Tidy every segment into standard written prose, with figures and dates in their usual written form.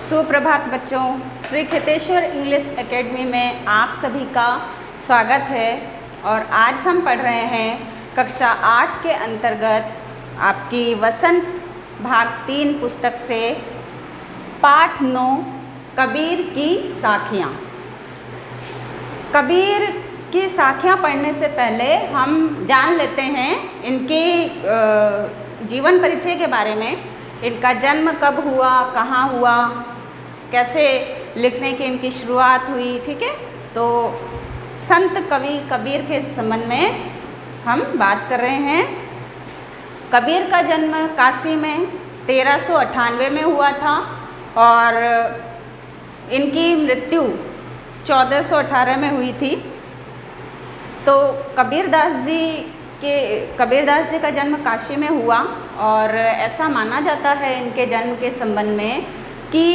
सुप्रभात बच्चों, Shri Kheteshwar English academy में आप सभी का स्वागत है। और आज हम पढ़ रहे हैं कक्षा 8 के अंतर्गत आपकी वसंत भाग 3 पुस्तक से पाठ 9 कबीर की साखियाँ। कबीर की साखियाँ पढ़ने से पहले हम जान लेते हैं इनकी जीवन परिचय के बारे में। इनका जन्म कब हुआ, कहाँ हुआ, कैसे लिखने की इनकी शुरुआत हुई, ठीक है। तो संत कवि कबीर के संबंध में हम बात कर रहे हैं। कबीर का जन्म काशी में 1398 में हुआ था और इनकी मृत्यु 1418 में हुई थी। तो कबीरदास जी का जन्म काशी में हुआ और ऐसा माना जाता है इनके जन्म के संबंध में कि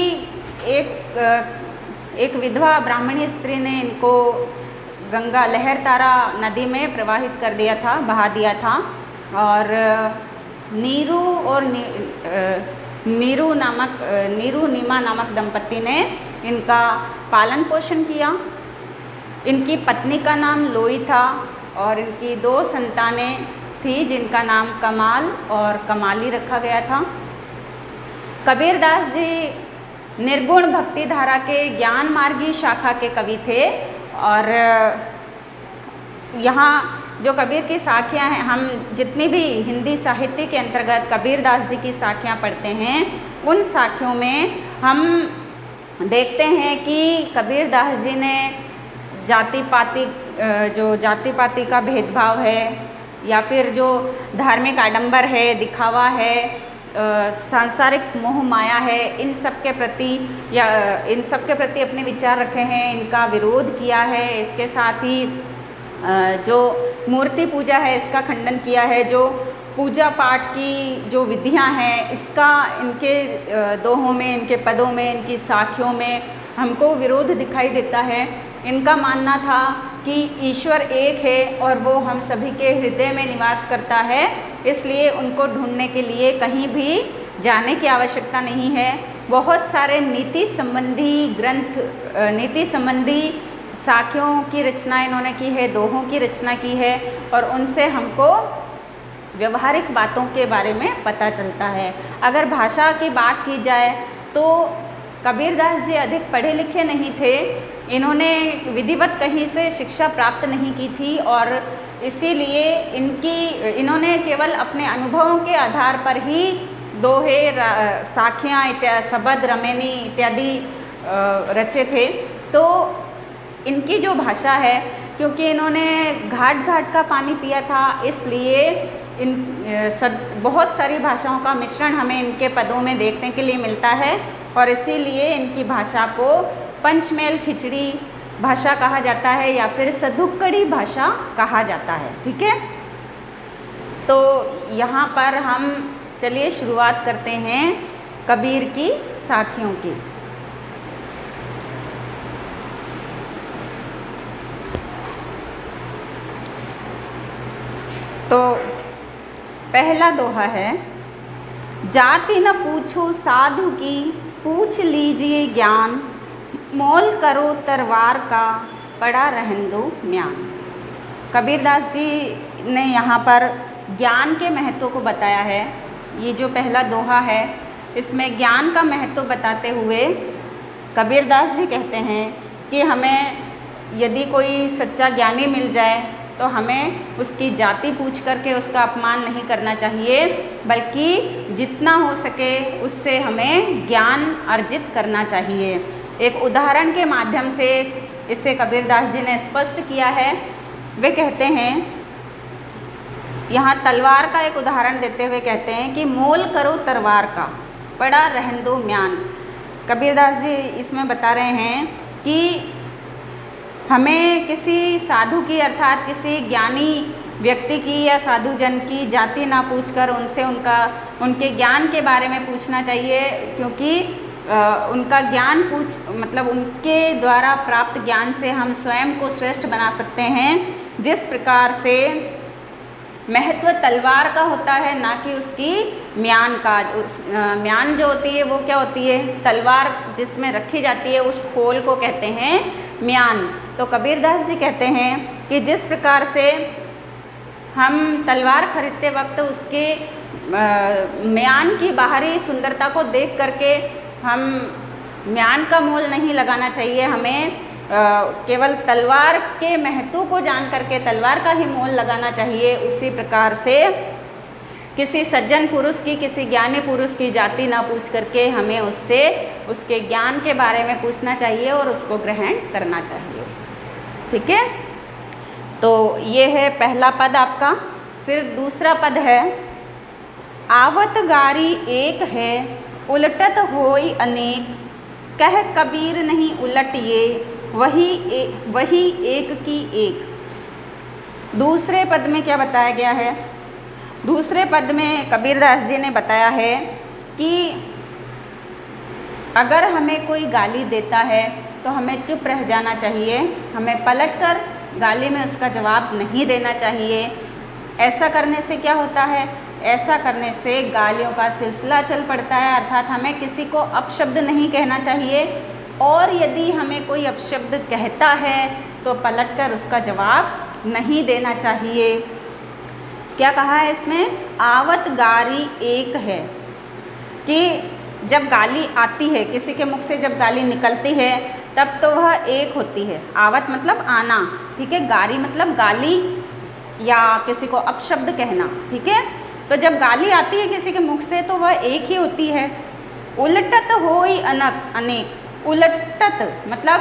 एक विधवा ब्राह्मणी स्त्री ने इनको गंगा लहरतारा नदी में प्रवाहित कर दिया था, बहा दिया था। और नीरू नीमा नामक दंपति ने इनका पालन पोषण किया। इनकी पत्नी का नाम लोई था और इनकी 2 संतानें थी जिनका नाम कमाल और कमाली रखा गया था। कबीरदास जी निर्गुण भक्ति धारा के ज्ञान मार्गी शाखा के कवि थे। और यहाँ जो कबीर की साखियाँ हैं, हम जितनी भी हिंदी साहित्य के अंतर्गत कबीरदास जी की साखियाँ पढ़ते हैं, उन साखियों में हम देखते हैं कि कबीरदास जी ने जाति पाति का भेदभाव है या फिर जो धार्मिक आडंबर है, दिखावा है, सांसारिक मोह माया है, इन सब के प्रति अपने विचार रखे हैं, इनका विरोध किया है। इसके साथ ही जो मूर्ति पूजा है इसका खंडन किया है। जो पूजा पाठ की जो विधियां हैं इसका इनके दोहों में, इनके पदों में, इनकी साखियों में हमको विरोध दिखाई देता है। इनका मानना था कि ईश्वर एक है और वो हम सभी के हृदय में निवास करता है, इसलिए उनको ढूंढने के लिए कहीं भी जाने की आवश्यकता नहीं है। बहुत सारे नीति संबंधी साखियों की रचना इन्होंने की है, दोहों की रचना की है और उनसे हमको व्यवहारिक बातों के बारे में पता चलता है। अगर भाषा की बात की जाए तो कबीरदास जी अधिक पढ़े लिखे नहीं थे। इन्होंने विधिवत कहीं से शिक्षा प्राप्त नहीं की थी और इसीलिए इन्होंने केवल अपने अनुभवों के आधार पर ही दोहे, साखियाँ, शबद, रमेनी इत्यादि रचे थे। तो इनकी जो भाषा है, क्योंकि इन्होंने घाट घाट का पानी पिया था, इसलिए बहुत सारी भाषाओं का मिश्रण हमें इनके पदों में देखने के लिए मिलता है और इसीलिए इनकी भाषा को पंचमेल खिचड़ी भाषा कहा जाता है या फिर सधुक्कड़ी भाषा कहा जाता है, ठीक है। तो यहाँ पर हम चलिए शुरुआत करते हैं कबीर की साखियों की। तो पहला दोहा है, जाति न पूछो साधु की, पूछ लीजिए ज्ञान, मोल करो तरवार का, पड़ा रहन दो म्यान। कबीरदास जी ने यहाँ पर ज्ञान के महत्व को बताया है। ये जो पहला दोहा है इसमें ज्ञान का महत्व बताते हुए कबीरदास जी कहते हैं कि हमें यदि कोई सच्चा ज्ञानी मिल जाए तो हमें उसकी जाति पूछ करके उसका अपमान नहीं करना चाहिए, बल्कि जितना हो सके उससे हमें ज्ञान अर्जित करना चाहिए। एक उदाहरण के माध्यम से इसे कबीरदास जी ने स्पष्ट किया है। वे कहते हैं, यहाँ तलवार का एक उदाहरण देते हुए कहते हैं कि मोल करो तरवार का, पड़ा रहन दो म्यान। कबीरदास जी इसमें बता रहे हैं कि हमें किसी साधु की अर्थात किसी ज्ञानी व्यक्ति की या साधु जन की जाति ना पूछकर उनसे उनके ज्ञान के बारे में पूछना चाहिए, क्योंकि उनका ज्ञान उनके द्वारा प्राप्त ज्ञान से हम स्वयं को श्रेष्ठ बना सकते हैं। जिस प्रकार से महत्व तलवार का होता है, ना कि उसकी म्यान का म्यान जो होती है वो क्या होती है, तलवार जिसमें रखी जाती है उस खोल को कहते हैं म्यान। तो कबीरदास जी कहते हैं कि जिस प्रकार से हम तलवार खरीदते वक्त उसके म्यान की बाहरी सुंदरता को देख करके हम म्यान का मोल नहीं लगाना चाहिए, हमें केवल तलवार के महत्व को जान करके तलवार का ही मोल लगाना चाहिए। उसी प्रकार से किसी सज्जन पुरुष की, किसी ज्ञानी पुरुष की जाति ना पूछ करके हमें उससे उसके ज्ञान के बारे में पूछना चाहिए और उसको ग्रहण करना चाहिए। ठीक है, तो ये है पहला पद आपका। फिर दूसरा पद है, आवत गारी एक है उलटत होई अनेक, कह कबीर नहीं उलटिए वही एक की एक। दूसरे पद में क्या बताया गया है, दूसरे पद में कबीरदास जी ने बताया है कि अगर हमें कोई गाली देता है तो हमें चुप रह जाना चाहिए, हमें पलटकर गाली में उसका जवाब नहीं देना चाहिए। ऐसा करने से क्या होता है, ऐसा करने से गालियों का सिलसिला चल पड़ता है, अर्थात हमें किसी को अपशब्द नहीं कहना चाहिए। और यदि हमें कोई अपशब्द कहता है तो पलटकर उसका जवाब नहीं देना चाहिए। क्या कहा है इसमें, आवत गारी एक है, कि जब गाली आती है, किसी के मुख से जब गाली निकलती है तब तो वह एक होती है। आवत मतलब आना, ठीक है, गारी मतलब गाली या किसी को अपशब्द कहना। ठीक है, तो जब गाली आती है किसी के मुख से तो वह एक ही होती है। उलटत होई अनेक, उलटत मतलब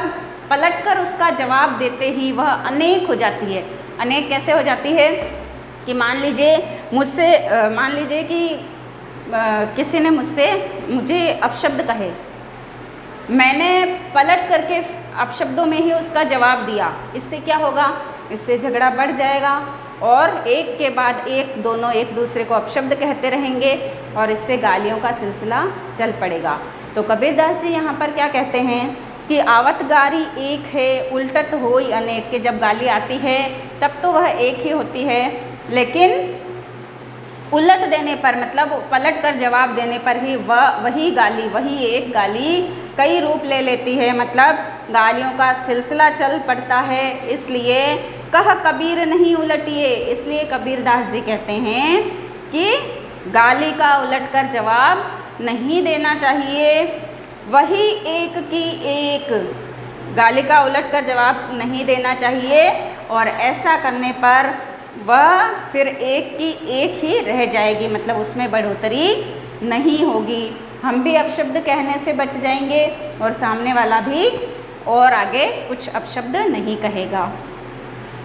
पलटकर उसका जवाब देते ही वह अनेक हो जाती है। अनेक कैसे हो जाती है कि मान लीजिए मुझसे मान लीजिए कि किसी ने मुझे अपशब्द कहे, मैंने पलट करके अपशब्दों में ही उसका जवाब दिया, इससे क्या होगा, इससे झगड़ा बढ़ जाएगा और एक के बाद एक दोनों एक दूसरे को अपशब्द कहते रहेंगे और इससे गालियों का सिलसिला चल पड़ेगा। तो कबीरदास जी यहाँ पर क्या कहते हैं कि आवत गारी एक है उलटत होई अनेक, के जब गाली आती है तब तो वह एक ही होती है, लेकिन उलट देने पर मतलब पलट कर जवाब देने पर ही वही गाली, वही एक गाली कई रूप ले लेती है, मतलब गालियों का सिलसिला चल पड़ता है। इसलिए कह कबीर नहीं उलटिए, इसलिए कबीरदास जी कहते हैं कि गाली का उलटकर जवाब नहीं देना चाहिए। वही एक की एक, गाली का उलटकर जवाब नहीं देना चाहिए और ऐसा करने पर वह फिर एक की एक ही रह जाएगी, मतलब उसमें बढ़ोतरी नहीं होगी। हम भी अपशब्द कहने से बच जाएंगे और सामने वाला भी और आगे कुछ अपशब्द नहीं कहेगा।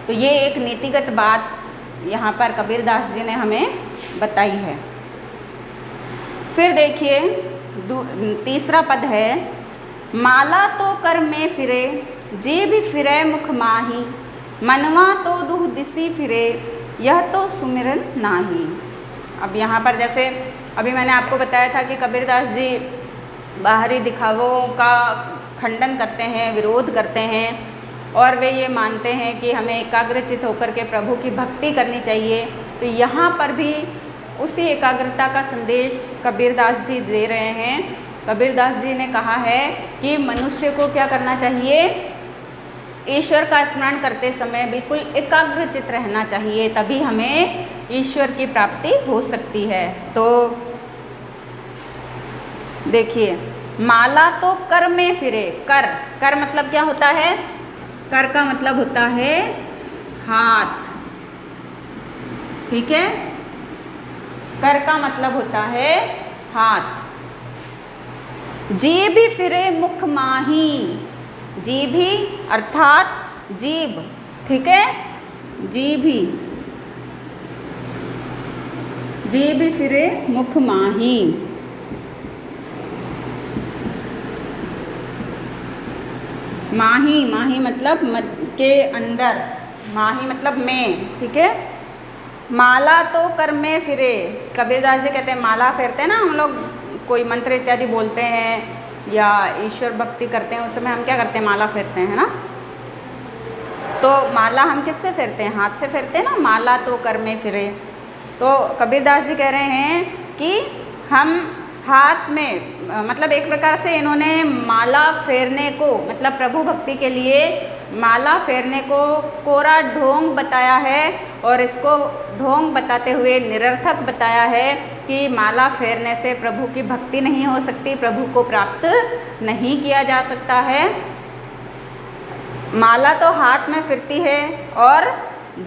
तो ये एक नीतिगत बात यहाँ पर कबीरदास जी ने हमें बताई है। फिर देखिए तीसरा पद है, माला तो कर में फिरे जे भी फिरे मुख माही, मनवा तो दुह दिसी फिरे यह तो सुमिरन नाही। अब यहाँ पर जैसे अभी मैंने आपको बताया था कि कबीरदास जी बाहरी दिखावों का खंडन करते हैं, विरोध करते हैं और वे ये मानते हैं कि हमें एकाग्रचित होकर के प्रभु की भक्ति करनी चाहिए। तो यहाँ पर भी उसी एकाग्रता का संदेश कबीरदास जी दे रहे हैं। कबीरदास जी ने कहा है कि मनुष्य को क्या करना चाहिए, ईश्वर का स्मरण करते समय बिल्कुल एकाग्रचित रहना चाहिए, तभी हमें ईश्वर की प्राप्ति हो सकती है। तो देखिए, माला तो कर में फिरे, कर कर मतलब क्या होता है, कर का मतलब होता है हाथ, ठीक है, कर का मतलब होता है हाथ। जीभ भी फिरे मुख माही, जीभी अर्थात जीभ, ठीक है, जीभी जीभ फिरे मुख माही। माही, माही मतलब मद के अंदर, माही मतलब में, ठीक है। माला तो कर में फिरे, कबीरदास जी कहते हैं माला फेरते हैं ना हम लोग, कोई मंत्र इत्यादि बोलते हैं या ईश्वर भक्ति करते हैं, उस समय हम क्या करते हैं, माला फेरते हैं ना। तो माला हम किससे फेरते हैं, हाथ से फेरते हैं ना, माला तो कर में फिरे। तो कबीरदास जी कह रहे हैं कि हम हाथ में मतलब एक प्रकार से इन्होंने माला फेरने को मतलब प्रभु भक्ति के लिए माला फेरने को कोरा ढोंग बताया है और इसको ढोंग बताते हुए निरर्थक बताया है कि माला फेरने से प्रभु की भक्ति नहीं हो सकती, प्रभु को प्राप्त नहीं किया जा सकता है। माला तो हाथ में फिरती है और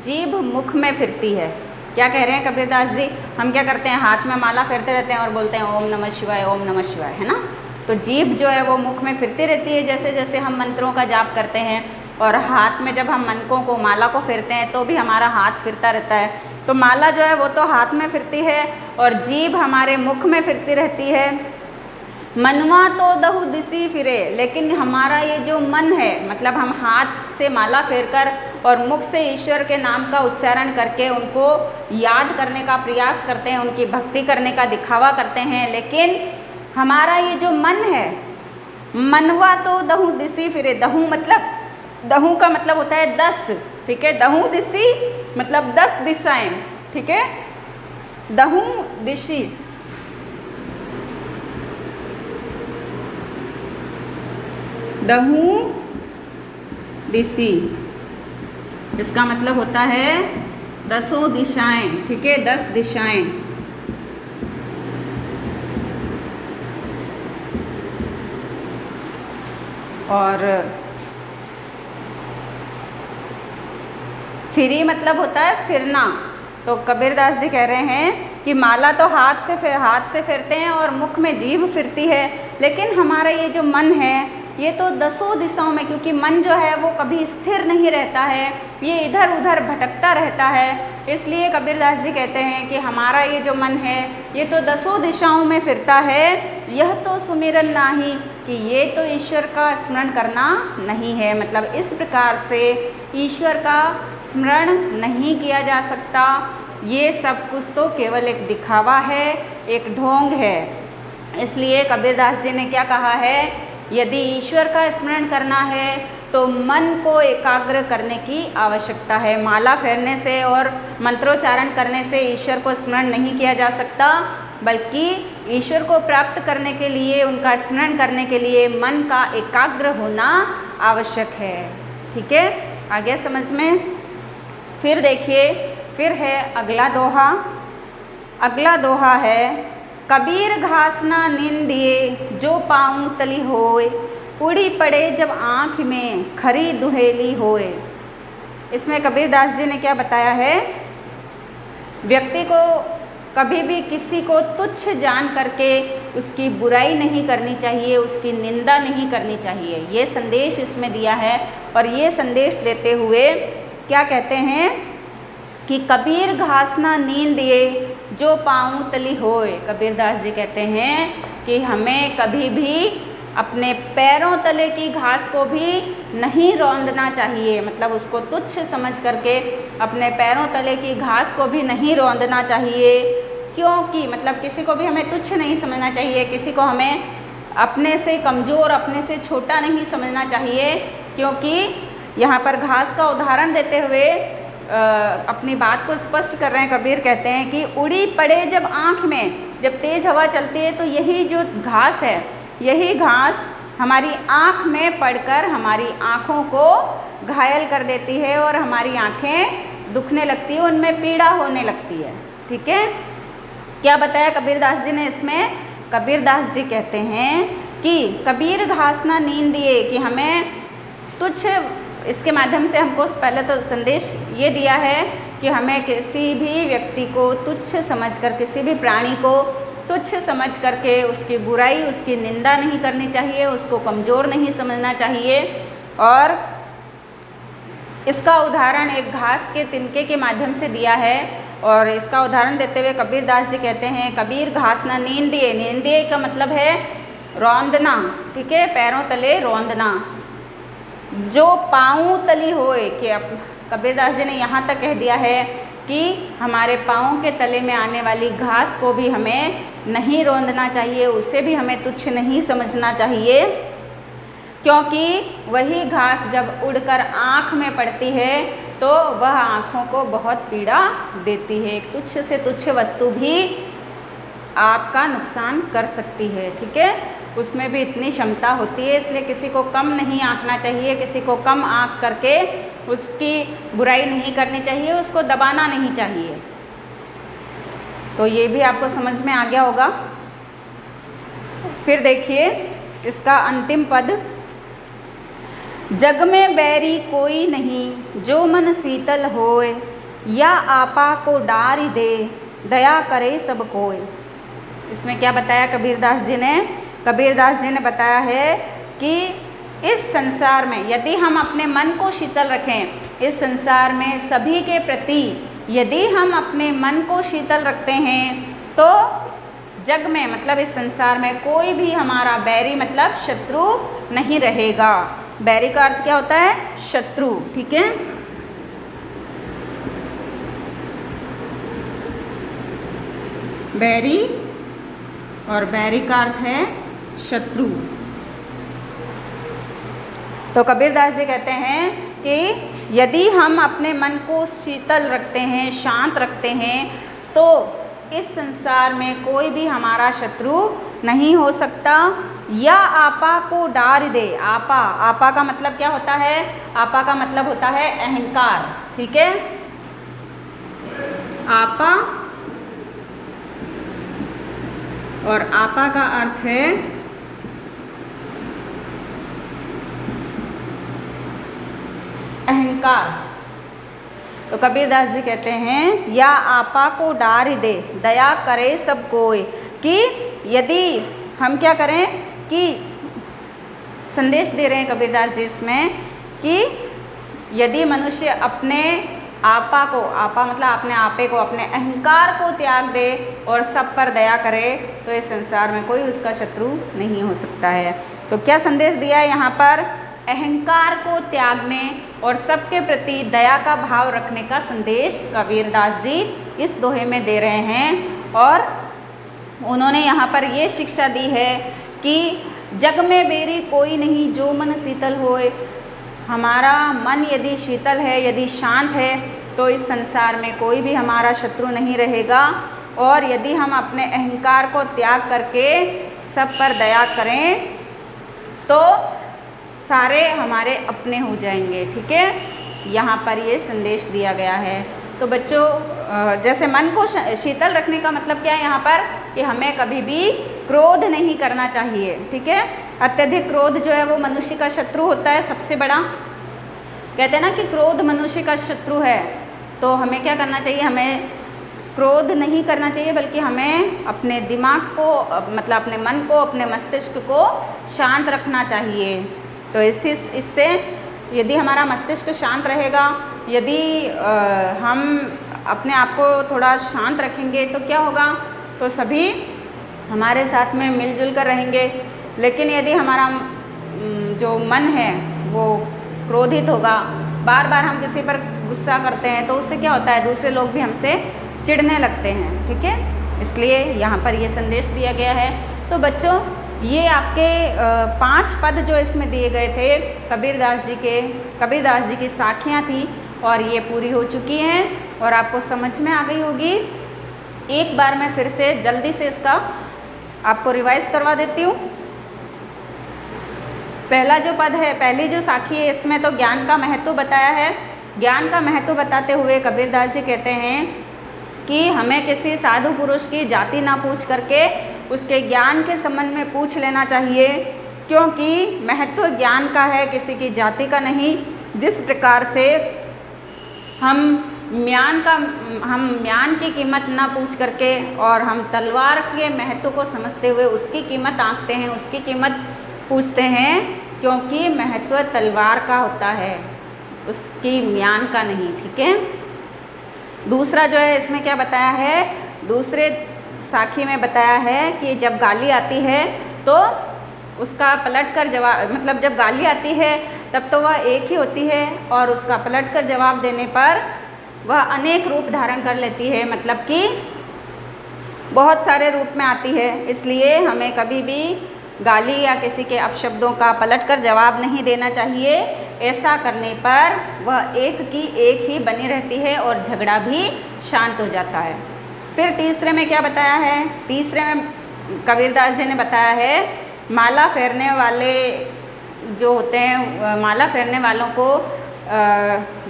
जीभ मुख में फिरती है। क्या कह रहे हैं कबीरदास जी? हम क्या करते हैं, हाथ में माला फेरते रहते हैं और बोलते हैं ओम नमः शिवाय, ओम नमः शिवाय, है ना। तो जीभ जो है वो मुख में फिरती रहती है जैसे जैसे हम मंत्रों का जाप करते हैं, और हाथ में जब हम मनकों को माला को फेरते हैं तो भी हमारा हाथ फिरता रहता है। तो माला जो है वो तो हाथ में फिरती है और जीभ हमारे मुख में फिरती रहती है। मनवा तो दहु दिसी फिरे, लेकिन हमारा ये जो मन है मतलब हम हाथ से माला फेरकर और मुख से ईश्वर के नाम का उच्चारण करके उनको याद करने का प्रयास करते हैं, उनकी भक्ति करने का दिखावा करते हैं, लेकिन हमारा ये जो मन है, मनवा तो दहु दिसी फिरे। दहु का मतलब होता है 10, ठीक है। दहु दिसी मतलब 10 दिशाएं, ठीक है। दहु दिशी, दहु दिशी, इसका मतलब होता है 10 दिशाएं, ठीक है, 10 दिशाएं। और फिरी मतलब होता है फिरना। तो कबीरदास जी कह रहे हैं कि माला तो हाथ से फेरते हैं और मुख में जीभ फिरती है, लेकिन हमारा ये जो मन है ये तो 10 दिशाओं में, क्योंकि मन जो है वो कभी स्थिर नहीं रहता है, ये इधर उधर भटकता रहता है। इसलिए कबीरदास जी कहते हैं कि हमारा ये जो मन है ये तो 10 दिशाओं में फिरता है। यह तो सुमिरन नाही, कि ये तो ईश्वर का स्मरण करना नहीं है। मतलब इस प्रकार से ईश्वर का स्मरण नहीं किया जा सकता। ये सब कुछ तो केवल एक दिखावा है, एक ढोंग है। इसलिए कबीरदास जी ने क्या कहा है, यदि ईश्वर का स्मरण करना है तो मन को एकाग्र करने की आवश्यकता है। माला फेरने से और मंत्रोच्चारण करने से ईश्वर को स्मरण नहीं किया जा सकता, बल्कि ईश्वर को प्राप्त करने के लिए, उनका स्मरण करने के लिए मन का एकाग्र होना आवश्यक है। ठीक है, आगे समझ में। फिर देखिए, फिर है अगला दोहा। अगला दोहा है, कबीर घास ना निंदिए जो पाऊँ तली होए, उड़ी पड़े जब आँख में खरी दुहेली होए। इसमें कबीरदास जी ने क्या बताया है, व्यक्ति को कभी भी किसी को तुच्छ जान करके उसकी बुराई नहीं करनी चाहिए, उसकी निंदा नहीं करनी चाहिए। ये संदेश इसमें दिया है। और ये संदेश देते हुए क्या कहते हैं कि कबीर घास ना नींद दिए जो पाऊँ तली होए। कबीरदास जी कहते हैं कि हमें कभी भी अपने पैरों तले की घास को भी नहीं रौंदना चाहिए। मतलब उसको तुच्छ समझ करके अपने पैरों तले की घास को भी नहीं रौंदना चाहिए। क्योंकि मतलब किसी को भी हमें तुच्छ नहीं समझना चाहिए, किसी को हमें अपने से कमज़ोर, अपने से छोटा नहीं समझना चाहिए। क्योंकि यहाँ पर घास का उदाहरण देते हुए अपनी बात को स्पष्ट कर रहे हैं। कबीर कहते हैं कि उड़ी पड़े जब आँख में, जब तेज़ हवा चलती है तो यही जो घास है, यही घास हमारी आँख में पड़कर हमारी आँखों को घायल कर देती है और हमारी आँखें दुखने लगती है, उनमें पीड़ा होने लगती है। ठीक है, क्या बताया कबीरदास जी ने इसमें? कबीरदास जी कहते हैं कि कबीर घास ना नींद दिए, कि हमें तुच्छ, इसके माध्यम से हमको पहले तो संदेश ये दिया है कि हमें किसी भी व्यक्ति को तुच्छ समझकर, किसी भी प्राणी को तुच्छ समझ करके उसकी बुराई, उसकी निंदा नहीं करनी चाहिए, उसको कमज़ोर नहीं समझना चाहिए। और इसका उदाहरण एक घास के तिनके के माध्यम से दिया है। और इसका उदाहरण देते हुए कबीरदास जी कहते हैं, कबीर घास ना नींद दिए। नींद दिए का मतलब है रौंदना, ठीक है, पैरों तले रौंदना। जो पाँव तली होए, कि अब कबीरदास जी ने यहाँ तक कह दिया है कि हमारे पाँव के तले में आने वाली घास को भी हमें नहीं रौंदना चाहिए, उसे भी हमें तुच्छ नहीं समझना चाहिए। क्योंकि वही घास जब उड़कर आँख में पड़ती है तो वह आँखों को बहुत पीड़ा देती है। एक तुच्छ से तुच्छ वस्तु भी आपका नुकसान कर सकती है। ठीक है, उसमें भी इतनी क्षमता होती है, इसलिए किसी को कम नहीं आंकना चाहिए, किसी को कम आंक करके उसकी बुराई नहीं करनी चाहिए, उसको दबाना नहीं चाहिए। तो ये भी आपको समझ में आ गया होगा। फिर देखिए इसका अंतिम पद, जग में बैरी कोई नहीं जो मन शीतल होए, या आपा को डारी दे दया करे सब कोय। इसमें क्या बताया कबीरदास जी ने? कबीरदास जी ने बताया है कि इस संसार में यदि हम अपने मन को शीतल रखें, इस संसार में सभी के प्रति यदि हम अपने मन को शीतल रखते हैं तो जग में मतलब इस संसार में कोई भी हमारा बैरी मतलब शत्रु नहीं रहेगा। बैरी का अर्थ क्या होता है? शत्रु। ठीक है, बैरी, और बैरी का अर्थ है शत्रु। तो कबीरदास जी कहते हैं कि यदि हम अपने मन को शीतल रखते हैं, शांत रखते हैं, तो इस संसार में कोई भी हमारा शत्रु नहीं हो सकता। या आपा को डार दे। आपा, आपा का मतलब क्या होता है? आपा का मतलब होता है अहंकार। ठीक है, आपा, और आपा का अर्थ है अहंकार। तो कबीरदास जी कहते हैं या आपा को डार दे दया करे सब कोय, कि यदि हम क्या करें कि संदेश दे रहे हैं कबीरदास जी इसमें कि यदि मनुष्य अपने आपा को, आपा मतलब अपने आपे को, अपने अहंकार को त्याग दे और सब पर दया करे तो इस संसार में कोई उसका शत्रु नहीं हो सकता है। तो क्या संदेश दिया है यहाँ पर? अहंकार को त्यागने और सबके प्रति दया का भाव रखने का संदेश कबीरदास जी इस दोहे में दे रहे हैं। और उन्होंने यहाँ पर ये शिक्षा दी है कि जग में बेरी कोई नहीं जो मन शीतल होए। हमारा मन यदि शीतल है, यदि शांत है, तो इस संसार में कोई भी हमारा शत्रु नहीं रहेगा। और यदि हम अपने अहंकार को त्याग करके सब पर दया करें तो सारे हमारे अपने हो जाएंगे। ठीक है, यहाँ पर ये संदेश दिया गया है। तो बच्चों, जैसे मन को शीतल रखने का मतलब क्या है यहाँ पर? कि हमें कभी भी क्रोध नहीं करना चाहिए। ठीक है, अत्यधिक क्रोध जो है वो मनुष्य का शत्रु होता है, सबसे बड़ा। कहते हैं ना कि क्रोध मनुष्य का शत्रु है। तो हमें क्या करना चाहिए? हमें क्रोध नहीं करना चाहिए, बल्कि हमें अपने दिमाग को मतलब अपने मन को, अपने मस्तिष्क को शांत रखना चाहिए। तो इससे यदि हमारा मस्तिष्क शांत रहेगा, यदि हम अपने आप को थोड़ा शांत रखेंगे तो क्या होगा? तो सभी हमारे साथ में मिलजुल कर रहेंगे। लेकिन यदि हमारा जो मन है वो क्रोधित होगा, बार बार हम किसी पर गुस्सा करते हैं, तो उससे क्या होता है? दूसरे लोग भी हमसे चिढ़ने लगते हैं। ठीक है, इसलिए यहाँ पर ये संदेश दिया गया है। तो बच्चों, ये आपके 5 पद जो इसमें दिए गए थे कबीरदास जी की साखियाँ थी और ये पूरी हो चुकी हैं और आपको समझ में आ गई होगी। एक बार मैं फिर से जल्दी से इसका आपको रिवाइज करवा देती हूँ। पहला जो पद है, पहली जो साखी है, इसमें तो ज्ञान का महत्व बताया है। ज्ञान का महत्व बताते हुए कबीरदास जी कहते हैं कि हमें किसी साधु पुरुष की जाति ना पूछ करके उसके ज्ञान के संबंध में पूछ लेना चाहिए, क्योंकि महत्व ज्ञान का है, किसी की जाति का नहीं। जिस प्रकार से हम म्यान की कीमत ना पूछ करके और हम तलवार के महत्व को समझते हुए उसकी कीमत आंकते हैं, उसकी कीमत पूछते हैं, क्योंकि महत्व तलवार का होता है, उसकी म्यान का नहीं। ठीक है, दूसरा जो है इसमें क्या बताया है? दूसरे साखी में बताया है कि जब गाली आती है तो उसका पलट कर जवाब, मतलब जब गाली आती है तब तो वह एक ही होती है और उसका पलट कर जवाब देने पर वह अनेक रूप धारण कर लेती है, मतलब कि बहुत सारे रूप में आती है। इसलिए हमें कभी भी गाली या किसी के अपशब्दों का पलट कर जवाब नहीं देना चाहिए। ऐसा करने पर वह एक की एक ही बनी रहती है और झगड़ा भी शांत हो जाता है। फिर तीसरे में क्या बताया है? तीसरे में कबीरदास जी ने बताया है माला फेरने वाले जो होते हैं, माला फेरने वालों को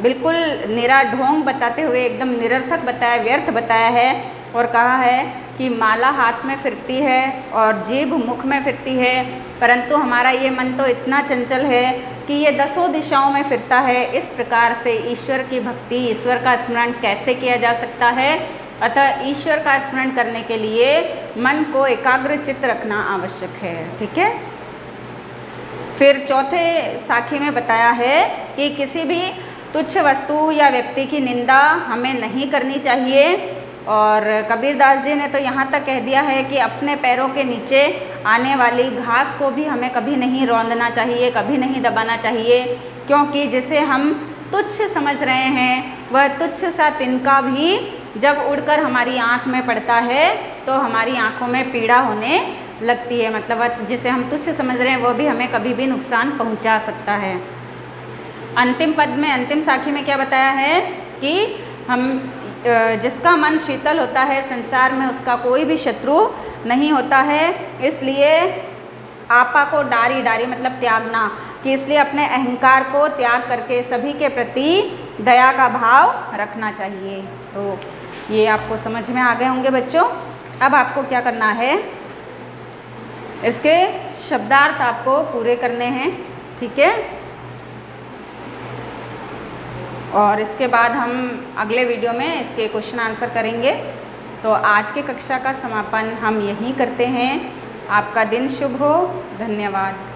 बिल्कुल निरा ढोंग बताते हुए एकदम निरर्थक बताया, व्यर्थ बताया है और कहा है कि माला हाथ में फिरती है और जीभ मुख में फिरती है, परंतु हमारा ये मन तो इतना चंचल है कि ये 10 दिशाओं में फिरता है। इस प्रकार से ईश्वर की भक्ति, ईश्वर का स्मरण कैसे किया जा सकता है? अतः ईश्वर का स्मरण करने के लिए मन को एकाग्रचित्त रखना आवश्यक है। ठीक है। फिर चौथे साखी में बताया है कि किसी भी तुच्छ वस्तु या व्यक्ति की निंदा हमें नहीं करनी चाहिए। और कबीरदास जी ने तो यहाँ तक कह दिया है कि अपने पैरों के नीचे आने वाली घास को भी हमें कभी नहीं रौंदना चाहिए, कभी नहीं दबाना चाहिए, क्योंकि जिसे हम तुच्छ समझ रहे हैं वह तुच्छ सा तिनका भी जब उड़कर हमारी आँख में पड़ता है तो हमारी आँखों में पीड़ा होने लगती है। मतलब जिसे हम तुच्छ समझ रहे हैं वो भी हमें कभी भी नुकसान पहुंचा सकता है। अंतिम पद में, अंतिम साखी में क्या बताया है कि हम जिसका मन शीतल होता है संसार में उसका कोई भी शत्रु नहीं होता है। इसलिए आपा को डारी डारी मतलब त्यागना, कि इसलिए अपने अहंकार को त्याग करके सभी के प्रति दया का भाव रखना चाहिए। तो ये आपको समझ में आ गए होंगे बच्चों। अब आपको क्या करना है, इसके शब्दार्थ आपको पूरे करने हैं। ठीक है। और इसके बाद हम अगले वीडियो में इसके क्वेश्चन आंसर करेंगे। तो आज की कक्षा का समापन हम यहीं करते हैं। आपका दिन शुभ हो। धन्यवाद।